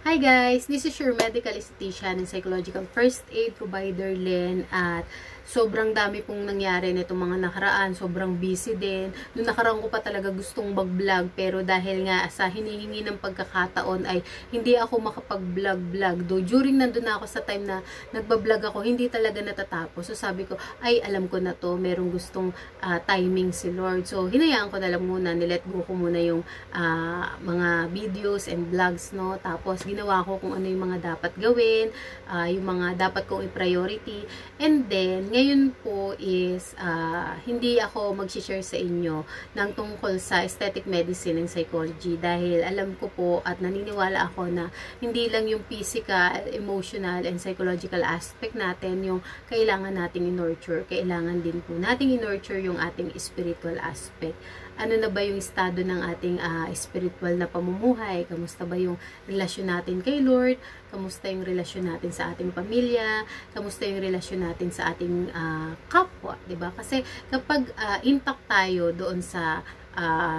Hi guys! This is your medical esthetician and psychological first aid provider, Len. At sobrang dami pong nangyari nitong mga nakaraan. Sobrang busy din. Noong nakaraan ko pa talaga gustong mag-vlog. Pero dahil nga sa hinihingi ng pagkakataon ay hindi ako makapag-vlog-vlog. Do during nandun na ako sa time na nagbablog ako, hindi talaga natatapos. So sabi ko, ay alam ko na to. Merong gustong timing si Lord. So hinayaan ko na lang muna. Nilet go ko muna yung mga videos and vlogs, no? Tapos ginawa ko kung ano yung mga dapat gawin, yung mga dapat kong i-priority. And then, ngayon po is, hindi ako mag-share sa inyo ng tungkol sa aesthetic medicine and psychology dahil alam ko po at naniniwala ako na hindi lang yung physical, emotional, and psychological aspect natin yung kailangan nating in-nurture. Kailangan din po nating in-nurture yung ating spiritual aspect. Ano na ba yung estado ng ating spiritual na pamumuhay? Kamusta ba yung relasyon natin kay Lord? Kamusta yung relasyon natin sa ating pamilya? Kamusta yung relasyon natin sa ating kapwa? Diba? Kasi kapag intact tayo doon sa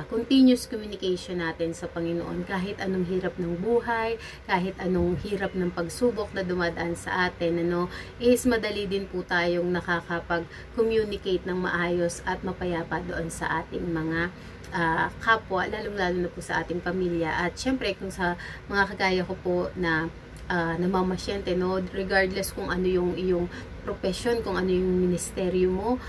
continuous communication natin sa Panginoon, kahit anong hirap ng buhay, kahit anong hirap ng pagsubok na dumadaan sa atin, is madali din po tayong nakakapag-communicate ng maayos at mapayapa doon sa ating mga kapwa, lalong-lalo na po sa ating pamilya. At syempre, kung sa mga kagaya ko po na namamasyente, regardless kung ano yung iyong profession, kung ano yung ministeryo mo,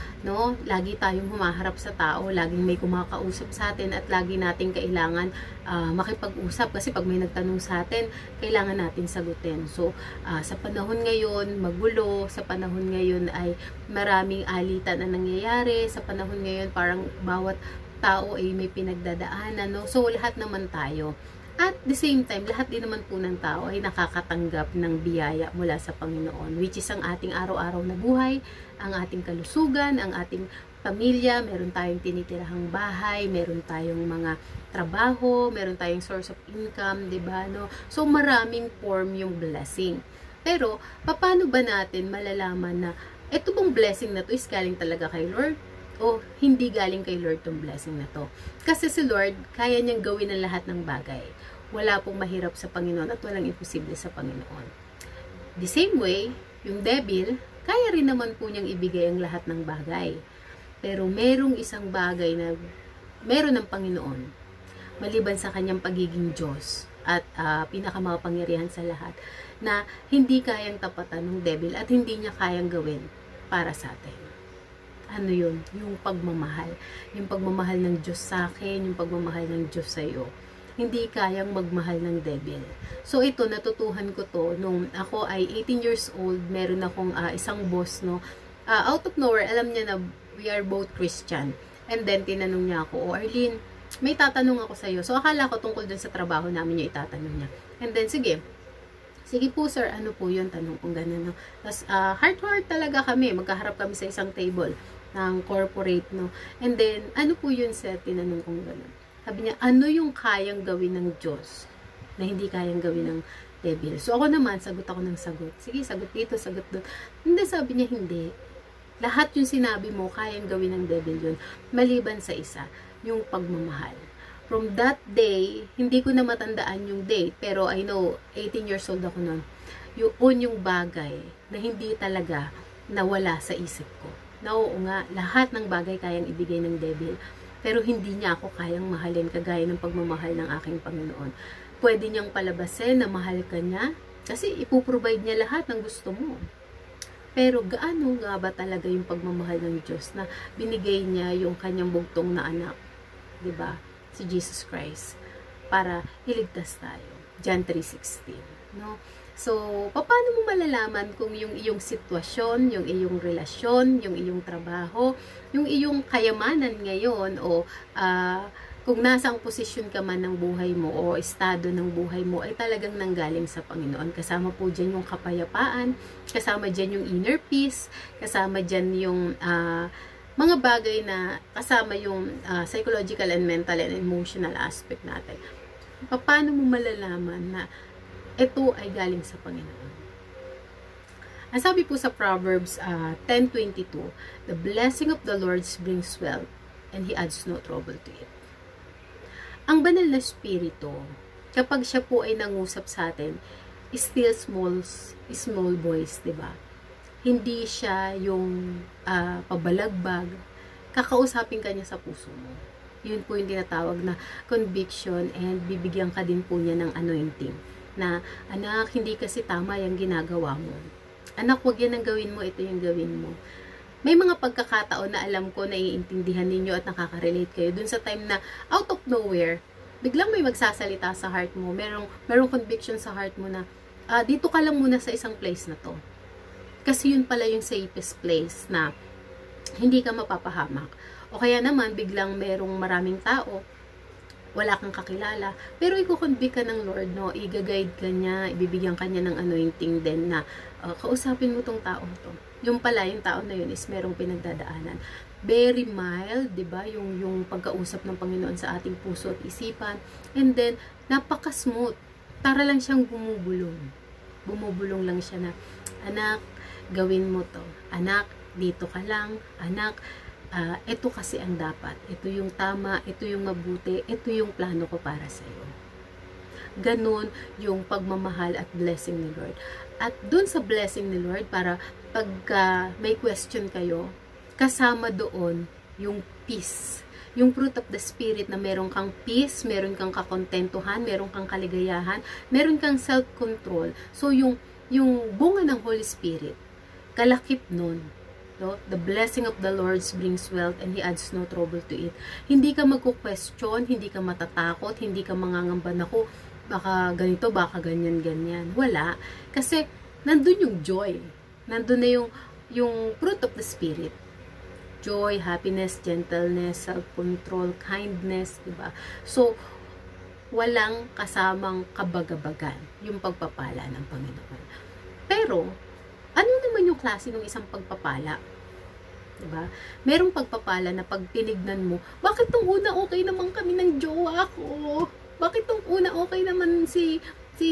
lagi tayong humaharap sa tao, laging may kumakausap sa atin at lagi nating kailangan makipag-usap kasi pag may nagtanong sa atin, kailangan natin sagutin. So, sa panahon ngayon, magulo, sa panahon ngayon ay maraming alitan na nangyayari, sa panahon ngayon parang bawat tao ay may pinagdadaanan, so lahat naman tayo. At the same time, lahat din naman po ng tao ay nakakatanggap ng biyaya mula sa Panginoon, which is ang ating araw-araw na buhay, ang ating kalusugan, ang ating pamilya, meron tayong tinitirahang bahay, meron tayong mga trabaho, meron tayong source of income, diba, no? So, maraming form yung blessing. Pero, paano ba natin malalaman na ito bang blessing na to is galing talaga kay Lord? O hindi galing kay Lord tong blessing na to? Kasi si Lord, kaya niyang gawin ang lahat ng bagay. Wala pong mahirap sa Panginoon at walang imposible sa Panginoon. The same way, yung devil, kaya rin naman po niyang ibigay ang lahat ng bagay. Pero merong isang bagay na meron ng Panginoon, maliban sa kanyang pagiging Diyos at pinakamakapangyarihan sa lahat, na hindi kayang tapatan ng devil at hindi niya kayang gawin para sa atin. Ano yun? Yung pagmamahal. Yung pagmamahal ng Diyos sa akin, yung pagmamahal ng Diyos sa iyo. Hindi kayang magmahal ng devil. So ito, natutuhan ko to nung ako ay 18 years old, meron akong isang boss, out of nowhere, alam niya na we are both Christian. And then, tinanong niya ako, Arlene, may tatanong ako sa iyo. So akala ko tungkol dun sa trabaho namin yung itatanong niya. And then, sige po sir, ano po yun? Tanong kong gano'n, Tapos, heart-to-heart talaga kami. Magkaharap kami sa isang table ng corporate, And then, ano po yun sir? Tinanong kong gano'n. Sabi niya, ano yung kayang gawin ng Diyos na hindi kayang gawin ng devil? So, ako naman, sagot ako ng sagot. Sige, sagot dito, sagot doon. Hindi, sabi niya, hindi. Lahat yung sinabi mo, kayang gawin ng devil yun. Maliban sa isa, yung pagmamahal. From that day, hindi ko na matandaan yung date, pero I know, 18 years old ako noon, yung bagay na hindi talaga nawala sa isip ko. Na oo nga, lahat ng bagay kayang ibigay ng devil, pero hindi niya ako kayang mahalin kagaya ng pagmamahal ng aking Panginoon. Pwede niyang palabasin na mahal ka niya, kasi ipuprovide niya lahat ng gusto mo. Pero gaano nga ba talaga yung pagmamahal ng Diyos na binigay niya yung kanyang bugtong na anak, diba? Si Jesus Christ, para iligtas tayo. John 3:16, So, paano mo malalaman kung yung iyong sitwasyon, yung iyong relasyon, yung iyong trabaho, yung iyong kayamanan ngayon, o kung nasang posisyon ka man ng buhay mo, o estado ng buhay mo, ay talagang nanggaling sa Panginoon. Kasama po dyan yung kapayapaan, kasama dyan yung inner peace, kasama dyan yung mga bagay na kasama yung psychological and mental and emotional aspect natin. Paano mo malalaman na ito ay galing sa Panginoon? Ang sabi po sa Proverbs 10:22, the blessing of the Lord brings wealth, and He adds no trouble to it. Ang banal na spirito kapag siya po ay nangusap sa atin, still small voice, 'di ba? Hindi siya yung pabalagbag. Kakausapin ka niya sa puso mo. Yun po yung tinatawag na conviction, and bibigyan ka din po niya ng anointing. Na, anak, hindi kasi tama yung ginagawa mo. Anak, wag yan ang gawin mo, ito yung gawin mo. May mga pagkakataon na alam ko, naiintindihan ninyo at nakaka-relate kayo dun sa time na out of nowhere, biglang may magsasalita sa heart mo, merong conviction sa heart mo na, dito ka lang muna sa isang place na to. Kasi yun pala yung safest place na hindi ka mapapahamak. O kaya naman, biglang merong maraming tao, wala kang kakilala, pero i-convict ka ng Lord, no? I-guide ka niya, ibibigyan ka niya ng anointing din na kausapin mo tong taong to. Yung pala, yung tao na yun is merong pinagdadaanan. Very mild, 'di ba? Yung pagkausap ng Panginoon sa ating puso at isipan. And then napaka-smooth. Para lang siyang bumubulong. Bumubulong lang siya na, anak, gawin mo 'to. Anak, dito ka lang. Anak, ito kasi ang dapat. Ito yung tama, ito yung mabuti, ito yung plano ko para sa iyo. Ganon yung pagmamahal at blessing ni Lord. At dun sa blessing ni Lord, para pagka may question kayo, kasama doon yung peace. Yung fruit of the Spirit na meron kang peace, meron kang kakontentuhan, meron kang kaligayahan, meron kang self-control. So, yung bunga ng Holy Spirit, kalakip nun. No? The blessing of the Lord brings wealth and He adds no trouble to it. Hindi ka magko-question, hindi ka matatakot, hindi ka mangangamba na ko, baka ganito, baka ganyan. Wala. Kasi, nandun yung joy. Nandun na yung fruit of the Spirit. Joy, happiness, gentleness, self-control, kindness, diba? So, walang kasamang kabagabagan yung pagpapala ng Panginoon. Pero, ano naman yung klase ng isang pagpapala? Diba? Merong pagpapala na pag tinignan mo, bakit tong una okay naman kami ng jowa ko? Bakit tong una okay naman si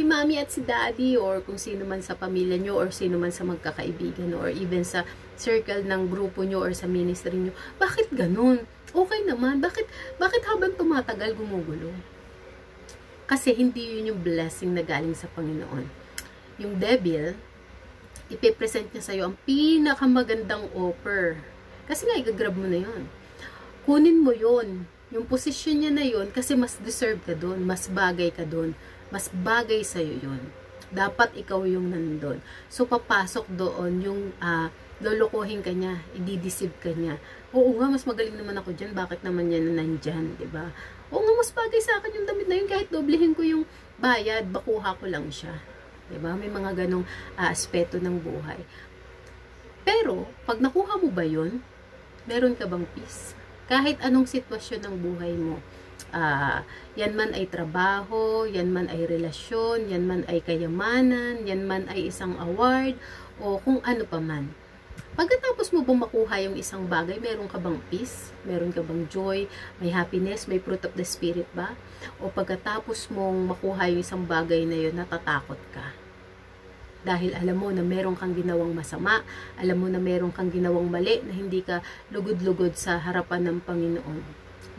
mami at si daddy, or kung sino man sa pamilya nyo, or sino man sa magkakaibigan, or even sa circle ng grupo nyo, or sa ministry nyo, bakit ganun? Okay naman, bakit habang tumatagal gumugulo? Kasi hindi yun yung blessing na galing sa Panginoon. Yung devil, ipipresent niya sa'yo ang pinakamagandang offer. Kasi nga, igagrab mo na yun. Kunin mo yun. Yung posisyon niya na yun, kasi mas deserve ka dun, mas bagay ka dun, mas bagay sa'yo yun. Dapat ikaw yung nandun. So, papasok doon yung lolokohin ka niya, i-deceive ka niya. Oo nga, mas magaling naman ako dyan, bakit naman yan na nandyan, diba? Oo nga, mas bagay sa akin yung damit na yun, kahit doblehin ko yung bayad, bakuha ko lang siya. Diba? May mga ganong aspeto ng buhay. Pero, pag nakuha mo ba yun, meron ka bang peace? Kahit anong sitwasyon ng buhay mo, yan man ay trabaho, yan man ay relasyon, yan man ay kayamanan, yan man ay isang award, o kung ano pa man. Pagkatapos mo bang makuha yung isang bagay, meron ka bang peace? Meron ka bang joy? May happiness? May fruit of the Spirit ba? O pagkatapos mong makuha yung isang bagay na yun, natatakot ka? Dahil alam mo na meron kang ginawang masama, alam mo na meron kang ginawang mali, na hindi ka lugod-lugod sa harapan ng Panginoon.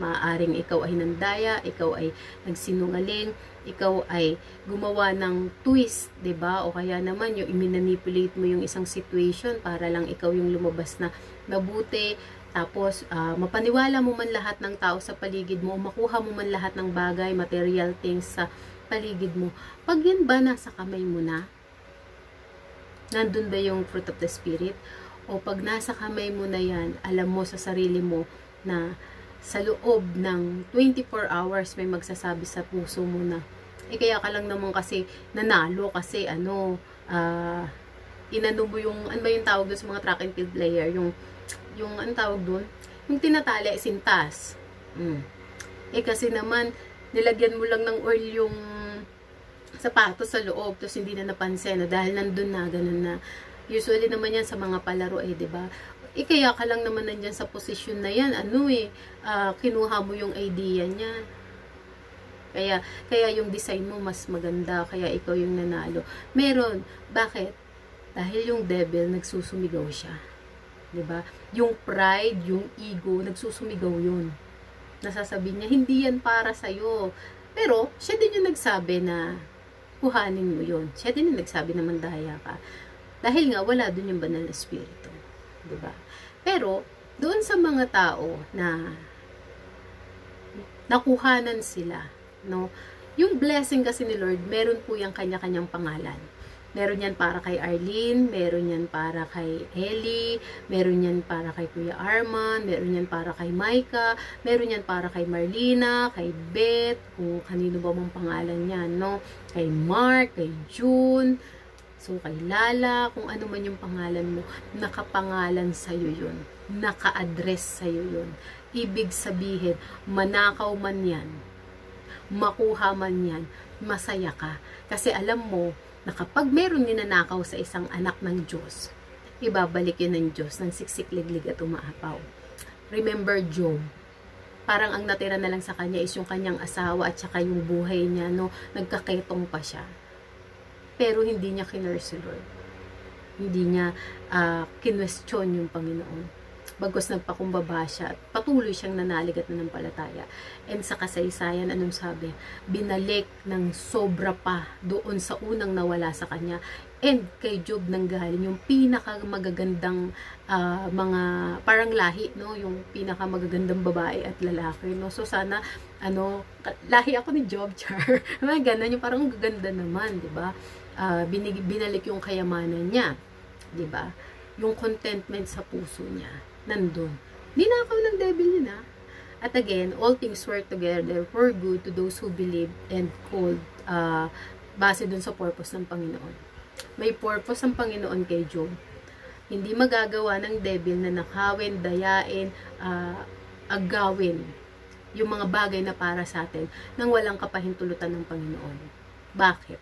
Maaaring ikaw ay nandaya, ikaw ay nagsinungaling, ikaw ay gumawa ng twist, 'di ba? O kaya naman yung i-manipulate mo yung isang situation para lang ikaw yung lumabas na mabuti, tapos mapaniwala mo man lahat ng tao sa paligid mo, makuha mo man lahat ng bagay, material things sa paligid mo. Pag yan ba nasa kamay mo na? Nandun ba yung fruit of the Spirit? O pag nasa kamay mo na yan, alam mo sa sarili mo na sa loob ng 24 hours may magsasabi sa puso mo na, kaya ka lang naman kasi nanalo kasi inano mo yung, ano ba yung tawag doon sa mga track and field player, yung ano tawag doon? Yung tinatali, sintas. Kasi naman, nilagyan mo lang ng oil yung sapatos sa loob, tapos hindi na napansin, dahil nandun na, ganun na. Usually naman yan sa mga palaro, diba? Kaya ka lang naman nandyan sa posisyon na yan, kinuha mo yung idea niya. Kaya yung design mo mas maganda, kaya ikaw yung nanalo. Meron. Bakit? Dahil yung devil, nagsusumigaw siya. Diba? Yung pride, yung ego, nagsusumigaw yun. Nasasabi niya, hindi yan para sa'yo. Pero, siya din yung nagsabi na kuhanin mo yun. Siya din yung nagsabi na mandaya ka. Dahil nga, wala dun yung banal na spirito. Diba? Pero, doon sa mga tao na nakuhanan sila, no? Yung blessing kasi ni Lord, meron po yung kanya-kanyang pangalan. Meron yan para kay Arlene, meron yan para kay Ellie, meron yan para kay Kuya Arman, meron yan para kay Micah, meron yan para kay Marlina, kay Beth, kung kanino ba mong pangalan yan, no? Kay Mark, kay June, so kay Lala, kung ano man yung pangalan mo, nakapangalan sa'yo yun, naka-address sa'yo yun. Ibig sabihin, manakaw man yan, makuha man yan, masaya ka. Kasi alam mo, na kapag meron ninanakaw sa isang anak ng Diyos, ibabalik yun ng Diyos ng siksik, liglig at umaapaw. Remember Job, parang ang natira na lang sa kanya is yung kanyang asawa at saka yung buhay niya, no? Nagkaketong pa siya. Pero hindi niya kinurse si Lord. Hindi niya kinwestiyon yung Panginoon. Bagos nagpakumbaba siya at patuloy siyang nanalig at nanampalataya. And sa kasaysayan, anong sabi? Binalik ng sobra pa doon sa unang nawala sa kanya. And kay Job nanggaling yung pinakamagagandang mga parang lahi, no? Yung pinakamagagandang babae at lalaki, no? So sana lahi ako ni Job, char. Mga ganun, yung parang gaganda naman, 'di ba? Binalik yung kayamanan niya, 'di ba? Yung contentment sa puso niya nandun. Ninakaw ng devil yun, ha? At again, all things work together for good to those who believe and called base dun sa purpose ng Panginoon. May purpose ang Panginoon kay Job. Hindi magagawa ng devil na nakawin, dayain, agawin yung mga bagay na para sa atin nang walang kapahintulutan ng Panginoon. Bakit?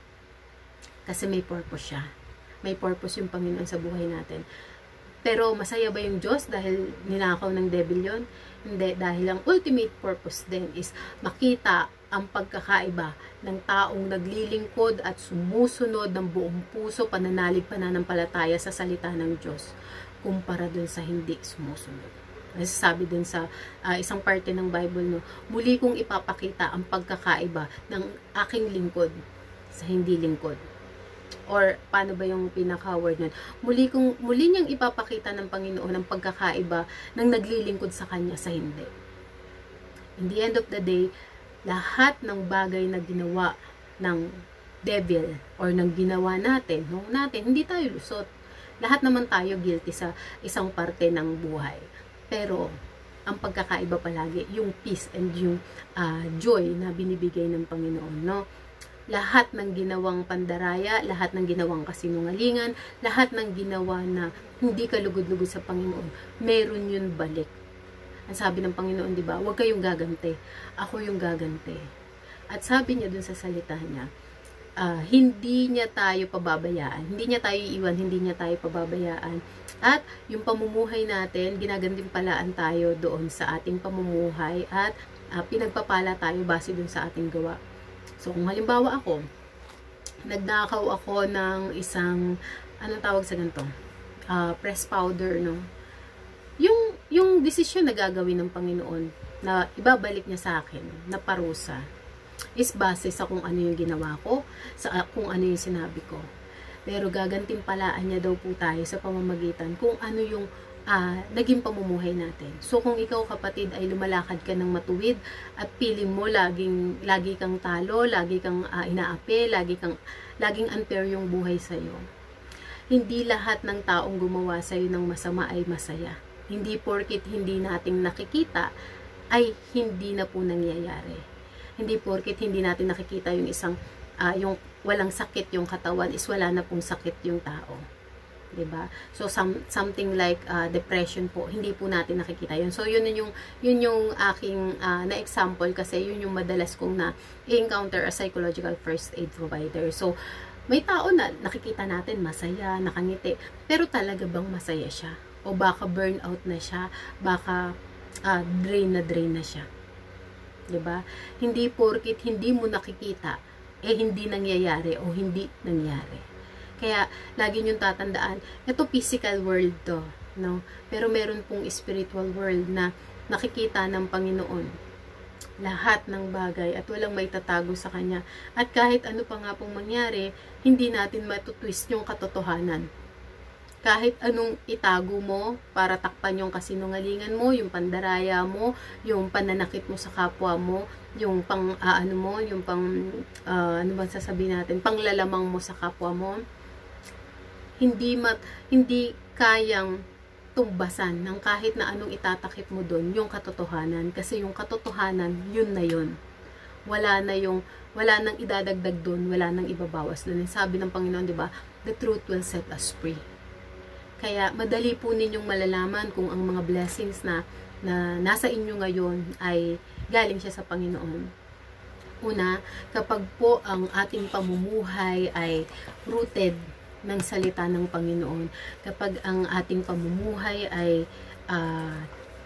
Kasi may purpose siya. May purpose yung Panginoon sa buhay natin. Pero masaya ba yung Diyos dahil ninakaw ng devil yon? Hindi, dahil ang ultimate purpose din is makita ang pagkakaiba ng taong naglilingkod at sumusunod ng buong puso, pananalig, pananampalataya sa salita ng Diyos kumpara dun sa hindi sumusunod. Sabi din sa isang parte ng Bible, no, muli kong ipapakita ang pagkakaiba ng aking lingkod sa hindi lingkod. Or paano ba yung pinaka-word nun? Muli niyang ipapakita ng Panginoon ang pagkakaiba ng naglilingkod sa Kanya sa hindi. In the end of the day, lahat ng bagay na ginawa ng devil or ng ginawa natin, hindi tayo lusot. Lahat naman tayo guilty sa isang parte ng buhay. Pero ang pagkakaiba palagi, yung peace and yung joy na binibigay ng Panginoon, no? Lahat ng ginawang pandaraya, lahat ng ginawang kasinungalingan, lahat ng ginawa na hindi kalugod-lugod sa Panginoon, meron yun balik. Ang sabi ng Panginoon, di ba? Huwag kayong gagante. Ako yung gagante. At sabi niya dun sa salita niya, hindi niya tayo pababayaan. Hindi niya tayo iiwan, hindi niya tayo pababayaan. At yung pamumuhay natin, ginagantimpalaan tayo doon sa ating pamumuhay at pinagpapala tayo base dun sa ating gawa. So, kung halimbawa ako, nagnakaw ako ng isang, anong tawag sa ganito? Press powder, no? Yung desisyon na gagawin ng Panginoon, na ibabalik niya sa akin, na parusa, is base sa kung ano yung ginawa ko, sa kung ano yung sinabi ko. Pero gagantimpalaan niya daw po tayo sa pamamagitan kung ano yung naging pamumuhay natin. So kung ikaw kapatid ay lumalakad ka ng matuwid at piling mo lagi kang talo, lagi kang inaapi, laging unfair yung buhay sa iyo. Hindi lahat ng taong gumawa sa iyo ng masama ay masaya. Hindi porkit hindi nating nakikita ay hindi na po nangyayari. Hindi porkit hindi natin nakikita yung isang yung walang sakit yung katawan is wala na pong sakit yung tao. Diba? So something like depression po, hindi po natin nakikita yun. So yun yung aking na example kasi yun yung madalas kong na-encounter as psychological first aid provider. So may tao na nakikita natin masaya, nakangiti, pero talaga bang masaya siya? O baka burnout na siya, baka drain na siya. Diba? Hindi porkit hindi mo nakikita, hindi nangyayari o hindi nangyari. Kaya, lagi niyong tatandaan, ito physical world to, no? Pero meron pong spiritual world na nakikita ng Panginoon. lahat ng bagay at walang may tatago sa Kanya. At kahit ano pa nga pong mangyari, hindi natin matutwist yung katotohanan. Kahit anong itago mo para takpan yung kasinungalingan mo, yung pandaraya mo, yung pananakit mo sa kapwa mo, yung pang ano mo, yung pang ano bang sasabihin natin, panglalamang mo sa kapwa mo, hindi kayang tumbasan ng kahit na anong itatakip mo doon yung katotohanan, kasi yung katotohanan yun na yun. Wala nang idadagdag doon, wala nang ibabawas doon. Sabi ng Panginoon, 'di ba? The truth will set us free. Kaya madali po ninyong malalaman kung ang mga blessings na nasa inyo ngayon ay galing siya sa Panginoon. Una, kapag po ang ating pamumuhay ay rooted ng salita ng Panginoon, kapag ang ating pamumuhay ay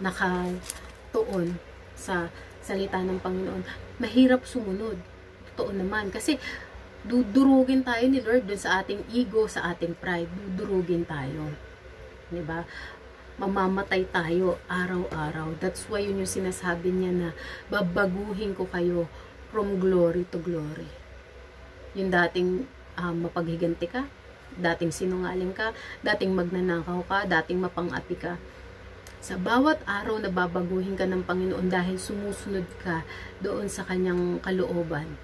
nakatuon sa salita ng Panginoon, mahirap sumunod. Totoo naman. Kasi dudurugin tayo ni Lord dun sa ating ego, sa ating pride. Dudurugin tayo. Diba? Mamamatay tayo araw-araw. That's why yun yung sinasabi niya na babaguhin ko kayo from glory to glory. Yung dating mapaghiganti ka, dating sinungaling ka, dating magnanakaw ka, dating mapang-api ka. Sa bawat araw na babaguhin ka ng Panginoon dahil sumusunod ka doon sa kanyang kalooban,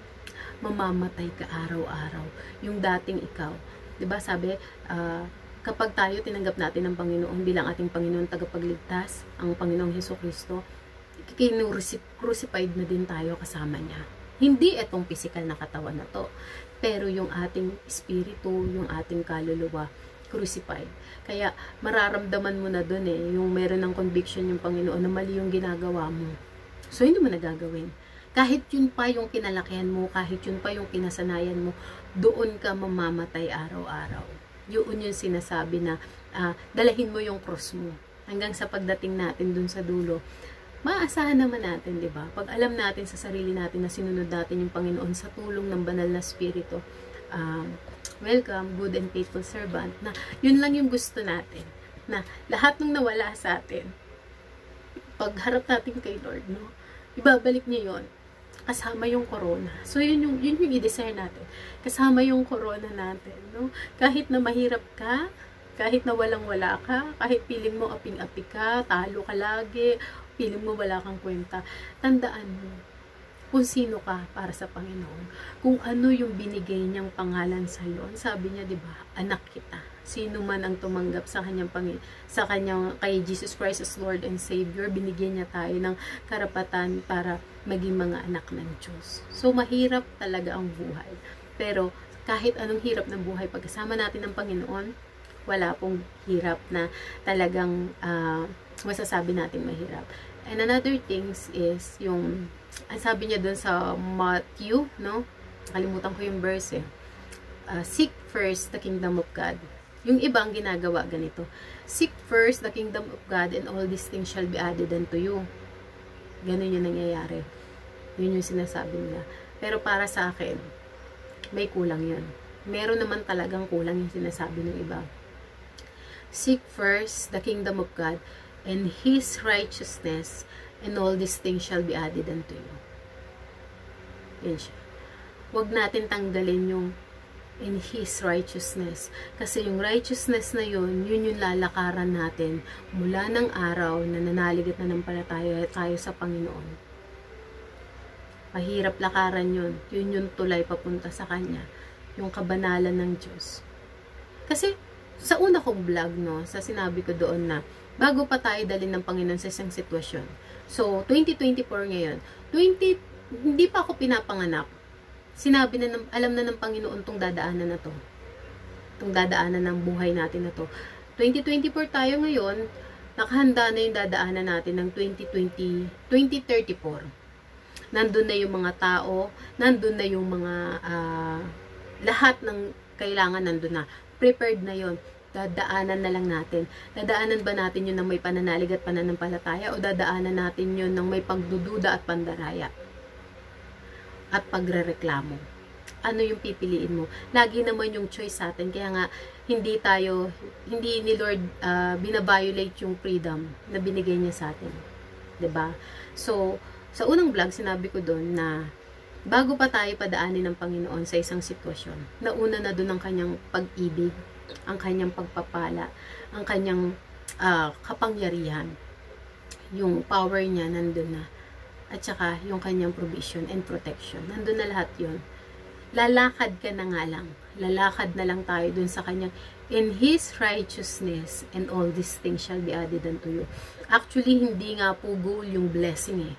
mamamatay ka araw-araw. Yung dating ikaw. Diba sabi, kapag tayo tinanggap natin ng Panginoon bilang ating Panginoon tagapagligtas, ang Panginoong Hesukristo, crucified na din tayo kasama niya. Hindi itong physical na katawan na to, pero yung ating espiritu, yung ating kaluluwa, crucified. Kaya mararamdaman mo na dun yung meron ng conviction yung Panginoon na mali yung ginagawa mo. So hindi mo nagagawin. Kahit yun pa yung kinalakihan mo, kahit yun pa yung kinasanayan mo, doon ka mamamatay araw-araw. Yun yung sinasabi na dalahin mo yung cross mo hanggang sa pagdating natin dun sa dulo. Maasahan naman natin, di ba? Pag alam natin sa sarili natin na sinunod natin yung Panginoon sa tulong ng banal na Espiritu, welcome, good and faithful servant, na yun lang yung gusto natin, na lahat ng nawala sa atin, pagharap natin kay Lord, no? Ibabalik niya yun. Kasama yung corona. So, yun yung i-desire natin. Kasama yung corona natin, no? Kahit na mahirap ka, kahit na walang-wala ka, kahit piling mo aping-api ka, talo ka lagi, piling mo wala kang kwenta, tandaan mo kung sino ka para sa Panginoon. Kung ano yung binigay niyang pangalan sa iyo. Sabi niya, 'di ba? Anak kita. Sino man ang tumanggap sa kanyang kay Jesus Christ as Lord and Savior, binigyan niya tayo ng karapatan para maging mga anak ng Diyos. So mahirap talaga ang buhay. Pero kahit anong hirap ng buhay, pagkasama natin ng Panginoon, wala pong hirap na talagang masasabi natin mahirap. And another things is yung sabi niya dun sa Matthew, no? Kalimutan ko yung verse seek first the kingdom of God. Yung ibang ginagawa ganito. Seek first the kingdom of God and all these things shall be added unto you. Ganun yung nangyayari. Yun yung sinasabi nila. Pero para sa akin, may kulang yun. Meron naman talagang kulang yung sinasabi ng iba. Seek first the kingdom of God and His righteousness, and all these things shall be added unto you. Yan siya. Huwag natin tanggalin yung in His righteousness. Kasi yung righteousness na yun, yun yung lalakaran natin mula ng araw na nanalig at nanampalataya tayo sa Panginoon. Mahirap lakaran yun. Yun yung tulay papunta sa Kanya. Yung kabanalan ng Diyos. Kasi sa una kong vlog, no, sa sinabi ko doon na bago pa tayo dalhin ng Panginoon sa isang sitwasyon. So, 2024 ngayon. Hindi pa ako pinapanganak. Sinabi na, alam na ng Panginoon tong dadaanan na to. Tong dadaanan ng buhay natin na to. 2024 tayo ngayon, nakahanda na yung dadaanan natin ng 2034. Nandun na yung mga tao, nandun na yung mga, lahat ng kailangan nandun na. Prepared na yon. Dadaanan na lang natin. Dadaanan ba natin yun ng may pananalig at pananampalataya o dadaanan natin yun ng may pagdududa at pandaraya at pagrereklamo? Ano yung pipiliin mo? Lagi naman yung choice sa atin. Kaya nga, hindi ni Lord binabiolate yung freedom na binigay niya sa atin. 'Di ba? So, Sa unang vlog, sinabi ko doon na bago pa tayo padaanin ng Panginoon sa isang sitwasyon, nauna na doon ang kanyang pag-ibig, ang kanyang pagpapala, ang kanyang kapangyarihan. Yung power niya nandun na. At saka yung kanyang provision and protection. Nandun na lahat yun. Lalakad ka na nga lang. Lalakad na lang tayo dun sa kanyang in His righteousness and all these things shall be added unto you. Actually, hindi nga po goal yung blessing eh.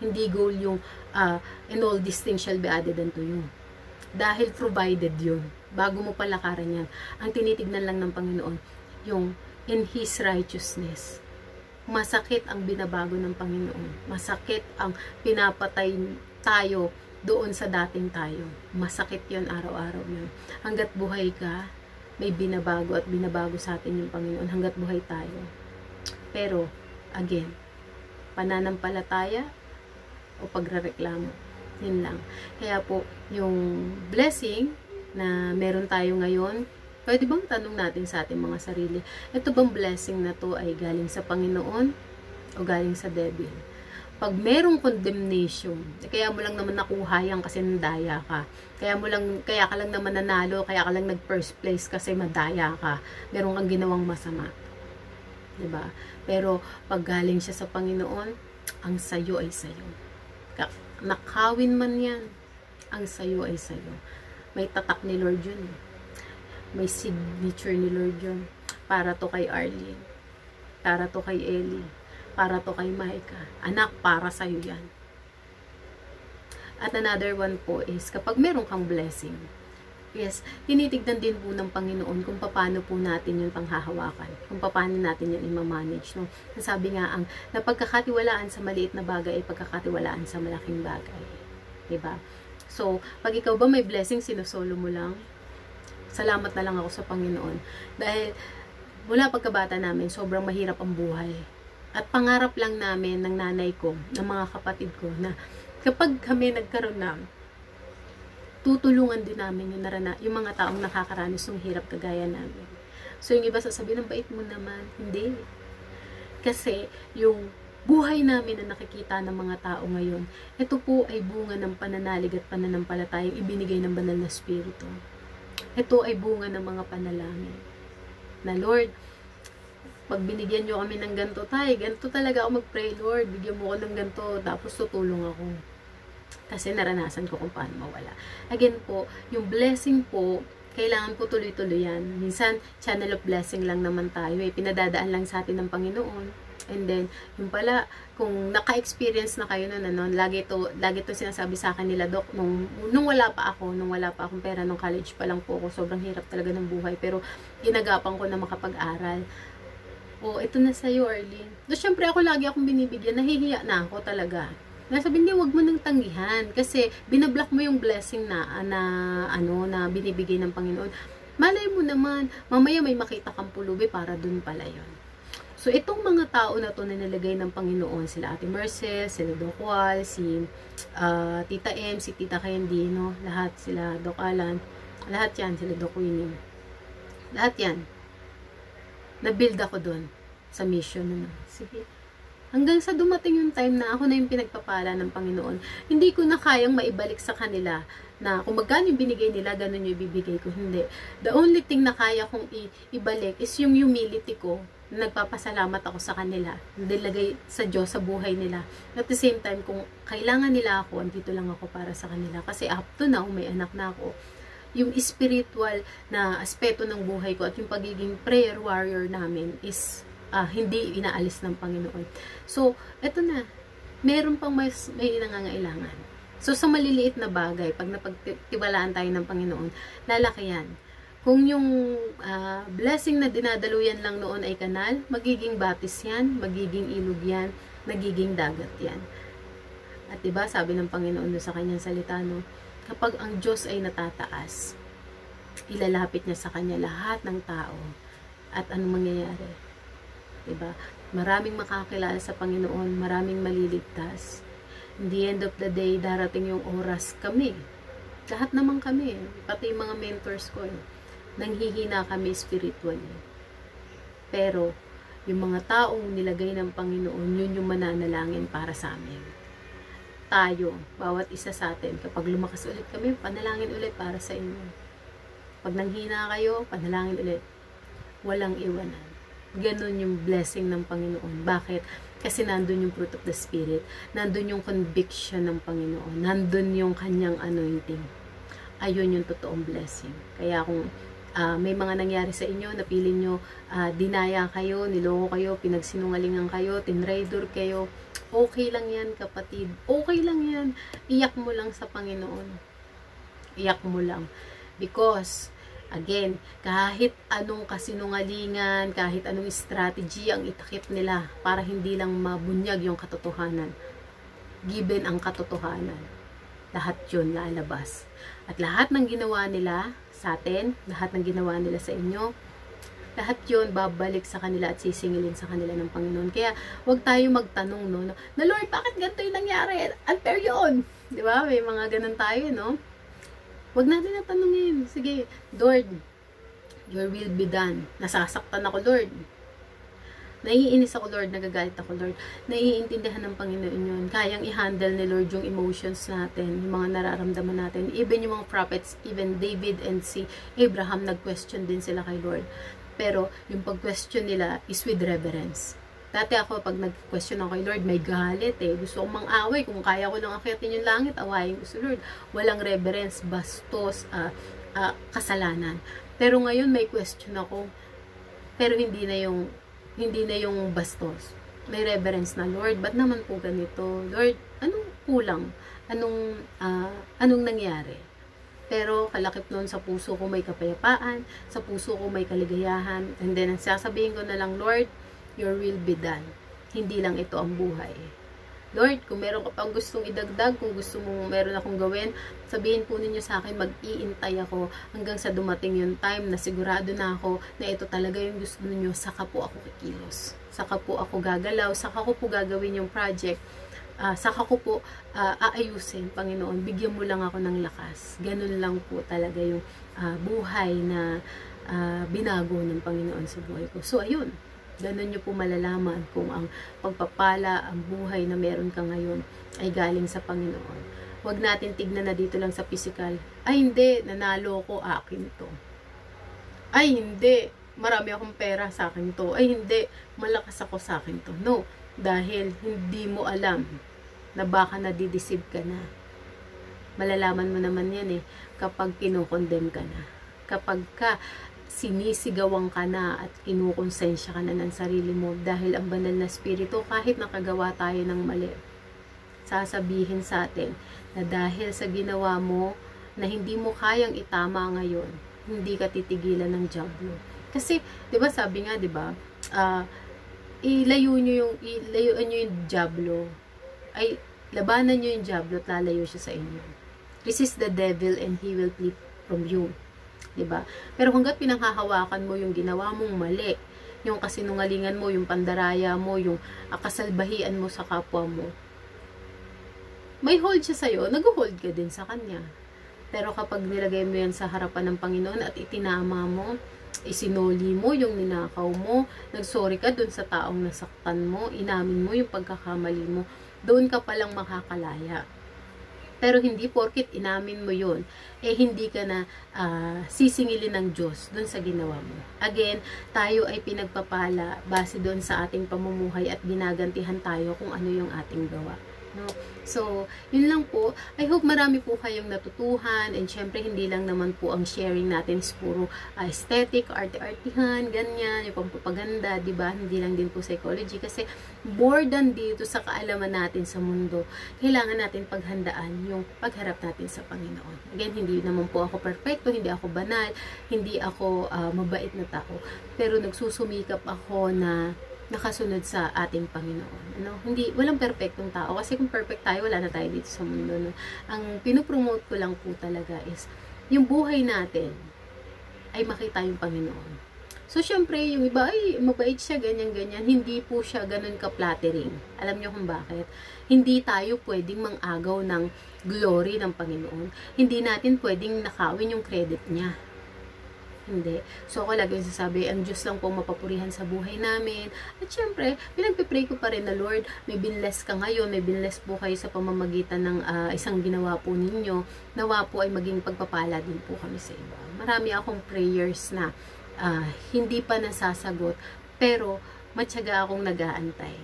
Hindi goal yung and all these things shall be added unto you. Dahil provided yun. Bago mo palakaran yan. Ang tinitignan lang ng Panginoon, yung in His righteousness. Masakit ang binabago ng Panginoon. Masakit ang pinapatay tayo doon sa dating tayo. Masakit yun, araw-araw yun. Hanggat buhay ka, may binabago at binabago sa atin yung Panginoon. Hanggat buhay tayo. Pero, again, pananampalataya o pagrereklamo. Yun lang. Kaya po, yung blessing na meron tayo ngayon, pwede bang tanong natin sa ating mga sarili, ito bang blessing na to ay galing sa Panginoon o galing sa devil? Pag merong condemnation, kaya mo lang naman nakuha yan kasi nandaya ka. Kaya ka lang naman nanalo, kaya ka lang nag first place kasi madaya ka. Meron kang ginawang masama. 'Di ba? Pero pag galing siya sa Panginoon, ang sayo ay sayo. Nakawin man yan, ang sayo ay sayo. May tatak ni Lord yun. May signature ni Lord yun. Para to kay Arlene. Para to kay Ellie. Para to kay Micah. Anak, para sa'yo yan. At another one po is, kapag meron kang blessing, yes, tinitignan din po ng Panginoon kung paano po natin yun panghahawakan. Kung paano natin yun i-manage. No? Sabi nga, ang napagkakatiwalaan sa maliit na bagay ay pagkakatiwalaan sa malaking bagay. Diba? So, pag ikaw ba may blessing, sinusolo mo lang, salamat na lang ako sa Panginoon. Dahil, mula pagkabata namin, sobrang mahirap ang buhay. At pangarap lang namin ng nanay ko, ng mga kapatid ko, na kapag kami nagkaroon na, tutulungan din namin yung mga taong nakakaranas ng hirap kagaya namin. So, yung iba sasabihin, ang bait mo naman. Hindi. Kasi, yung buhay namin na nakikita ng mga tao ngayon, ito po ay bunga ng pananalig at pananampalatayang ibinigay ng banal na Espiritu. Ito ay bunga ng mga panalangin. Na Lord, pag binigyan nyo kami ng ganito, ganito talaga ako mag-pray, Lord, bigyan mo ko ng ganito, tapos tutulong ako. Kasi naranasan ko kung paano mawala. Again po, yung blessing po, kailangan po tuloy-tuloy yan. Minsan, channel of blessing lang naman tayo, pinadadaan lang sa atin ng Panginoon. And then, yung pala, kung naka-experience na kayo nun, lagi to sinasabi sa akin nila, Dok, nung wala pa akong pera, nung college pa lang po ako, sobrang hirap talaga ng buhay, pero ginagapan ko na makapag-aral. O, ito na sa'yo, Arlene. So, syempre ako lagi akong binibigyan, nahihiya na ako talaga. Nasabi, hindi, wag mo nang tanggihan, kasi binablock mo yung blessing na binibigay ng Panginoon. Malay mo naman, mamaya may makita kang pulubi para dun pala yun. So, itong mga tao na to na nilagay ng Panginoon, sila Ate Merces, sila Doc Wal, si Tita M, si Tita Candy, no? Lahat sila, Doc Alan, lahat yan, sila Doc Winnie. Lahat yan. Na-build ako doon sa mission. Sige. Hanggang sa dumating yung time na ako na yung pinagpapala ng Panginoon, hindi ko na kayang maibalik sa kanila na kung magkano yung binigay nila, ganun yung ibibigay ko. Hindi. The only thing na kaya kong ibalik is yung humility ko. Nagpapasalamat ako sa kanila. Nilagay sa Diyos sa buhay nila. At the same time, kung kailangan nila ako, andito lang ako para sa kanila. Kasi up to now, may anak na ako. Yung spiritual na aspeto ng buhay ko at yung pagiging prayer warrior namin is hindi inaalis ng Panginoon. So, eto na. Meron pang may nangangailangan. So, sa maliliit na bagay, pag napagtiwalaan tayo ng Panginoon, lalaki yan. Kung yung blessing na dinadaluyan lang noon ay kanal, magiging batis yan, magiging ilog yan, nagiging dagat yan. At diba, sabi ng Panginoon sa kanyang salita, no, kapag ang Diyos ay natataas, ilalapit niya sa kanya lahat ng tao. At anong mangyayari? Diba? Maraming makakilala sa Panginoon, maraming maliligtas. In the end of the day, darating yung oras kami. Lahat naman kami, pati yung mga mentors ko, nanghihina kami spiritually. Pero, yung mga taong nilagay ng Panginoon, yun yung mananalangin para sa amin. tayo, bawat isa sa atin, kapag lumakas ulit kami, panalangin ulit para sa inyo. Pag nanghina kayo, panalangin ulit. Walang iwanan. Ganon yung blessing ng Panginoon. Bakit? Kasi nandun yung fruit of the Spirit. Nandun yung conviction ng Panginoon. Nandun yung kanyang anointing. Ayun yung totoong blessing. Kaya kung may mga nangyari sa inyo, napili nyo, dinaya kayo, niloko kayo, pinagsinungalingan kayo, tinraidor kayo, okay lang yan, kapatid. Okay lang yan. Iyak mo lang sa Panginoon. Iyak mo lang. Because, again, kahit anong kasinungalingan, kahit anong strategy ang itakip nila para hindi lang mabunyag yung katotohanan. Given ang katotohanan, lahat yun lalabas. At lahat ng ginawa nila sa atin, lahat ng ginawa nila sa inyo, lahat yun babalik sa kanila at sisingilin sa kanila ng Panginoon. Kaya wag tayo magtanong, no, na Lord, bakit ganito yung nangyari? Unfair yun. Di ba? May mga ganun tayo, no? Wag natin natanungin. Sige, Lord, your will be done. Nasasaktan ako, Lord. Naiinis ako, Lord. Nagagalit ako, Lord. Naiintindihan ng Panginoon yun. Kayang i-handle ni Lord yung emotions natin, yung mga nararamdaman natin. Even yung mga prophets, even David and si Abraham, nag-question din sila kay Lord. Pero yung pag-question nila is with reverence. Dati ako, pag nag-question ako kay Lord, may galit eh. Gusto kong mang-away. Kung kaya ko lang akyatin yung langit, awayin ko si Lord. Walang reverence, bastos, kasalanan. Pero ngayon, may question ako. Pero hindi na yung bastos. May reverence na, Lord, ba't naman po ganito? Lord, anong kulang? Anong nangyari? Pero kalakip noon sa puso ko may kapayapaan, sa puso ko may kaligayahan. And then, sasabihin ko na lang, Lord, your will be done. Hindi lang ito ang buhay. Lord, kung meron ka pang gustong idagdag, kung gusto mong meron akong gawin, sabihin po ninyo sa akin, mag-iintay ako hanggang sa dumating yung time na sigurado na ako na ito talaga yung gusto ninyo, saka po ako kikilos. Saka po ako gagalaw, saka ko po gagawin yung project, saka ko po aayusin, Panginoon. Bigyan mo lang ako ng lakas. Ganun lang po talaga yung buhay na binago ng Panginoon sa buhay ko. So, ayun. Ganun nyo po malalaman kung ang pagpapala, ang buhay na meron ka ngayon ay galing sa Panginoon. Huwag natin tignan na dito lang sa physical. Ay hindi, nanalo ko, akin to. Ay hindi, marami akong pera sa akin to. Ay hindi, malakas ako sa akin to. No, dahil hindi mo alam na baka nadideceive ka na. Malalaman mo naman yan eh kapag kinukondem ka na. Kapag ka sinisigawan ka na at kinukonsensya ka na ng sarili mo dahil ang banal na spirito, kahit nakagawa tayo ng mali, sasabihin sa atin na dahil sa ginawa mo na hindi mo kayang itama ngayon, hindi ka titigilan ng diablo. Kasi, 'di ba sabi nga, 'di ba? Ilayuan niyo yung diablo. Ay labanan niyo yung diablo at lalayo siya sa inyo. Resist the devil and he will flee from you. Diba? Pero hanggat pinanghahawakan mo yung ginawa mong mali, yung kasinungalingan mo, yung pandaraya mo, yung kasalbahian mo sa kapwa mo, may hold siya sa'yo, nag-hold ka din sa kanya. Pero kapag nilagay mo yan sa harapan ng Panginoon at itinama mo, isinoli mo yung ninakaw mo, nagsorry ka dun sa taong nasaktan mo, inamin mo yung pagkakamali mo, doon ka palang makakalaya. Pero hindi porkit inamin mo yun, eh hindi ka na sisingilin ng Diyos dun sa ginawa mo. Again, tayo ay pinagpapala base dun sa ating pamumuhay at ginagantihan tayo kung ano yung ating gawa. No? So, yun lang po. I hope marami po kayong natutuhan and syempre hindi lang naman po ang sharing natin is puro aesthetic, arte-artihan, ganyan, yung pampapaganda, diba? Hindi lang din po psychology kasi more than dito sa kaalaman natin sa mundo, kailangan natin paghandaan yung pagharap natin sa Panginoon. Again, hindi naman po ako perfecto, hindi ako banal, hindi ako mabait na tao, pero nagsusumikap ako na nakasunod sa ating Panginoon. Ano? Walang perfectong tao. Kasi kung perfect tayo, wala na tayo dito sa mundo. No? Ang pinopromote ko lang po talaga is, yung buhay natin ay makita yung Panginoon. So, syempre, yung iba, ay, mabait siya, ganyan-ganyan. Hindi po siya ganun ka-flattering. Alam niyo kung bakit? Hindi tayo pwedeng mang-agaw ng glory ng Panginoon. Hindi natin pwedeng nakawin yung credit niya. Hindi. So, ako lagi yung sasabi, ang Diyos lang po mapapurihan sa buhay namin. At syempre, pinagpipray ko pa rin na, Lord, may binless ka ngayon, may binless po kayo sa pamamagitan ng isang ginawa po ninyo. Nawa po ay maging pagpapala din po kami sa iba. Marami akong prayers na hindi pa nasasagot, pero matyaga akong nag-aantay.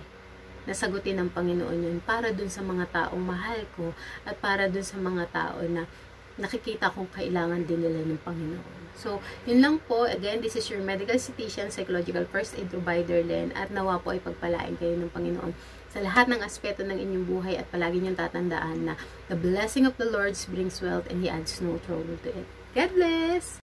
Nasagutin ng Panginoon yun para dun sa mga taong mahal ko at para dun sa mga tao na nakikita kong kailangan din nila ng Panginoon. So, yun lang po. Again, this is your medical esthetician, psychological first aid provider, Len, at nawa po ay pagpalain kayo ng Panginoon sa lahat ng aspeto ng inyong buhay at palagi niyong tatandaan na the blessing of the Lord brings wealth and He adds no trouble to it. God bless!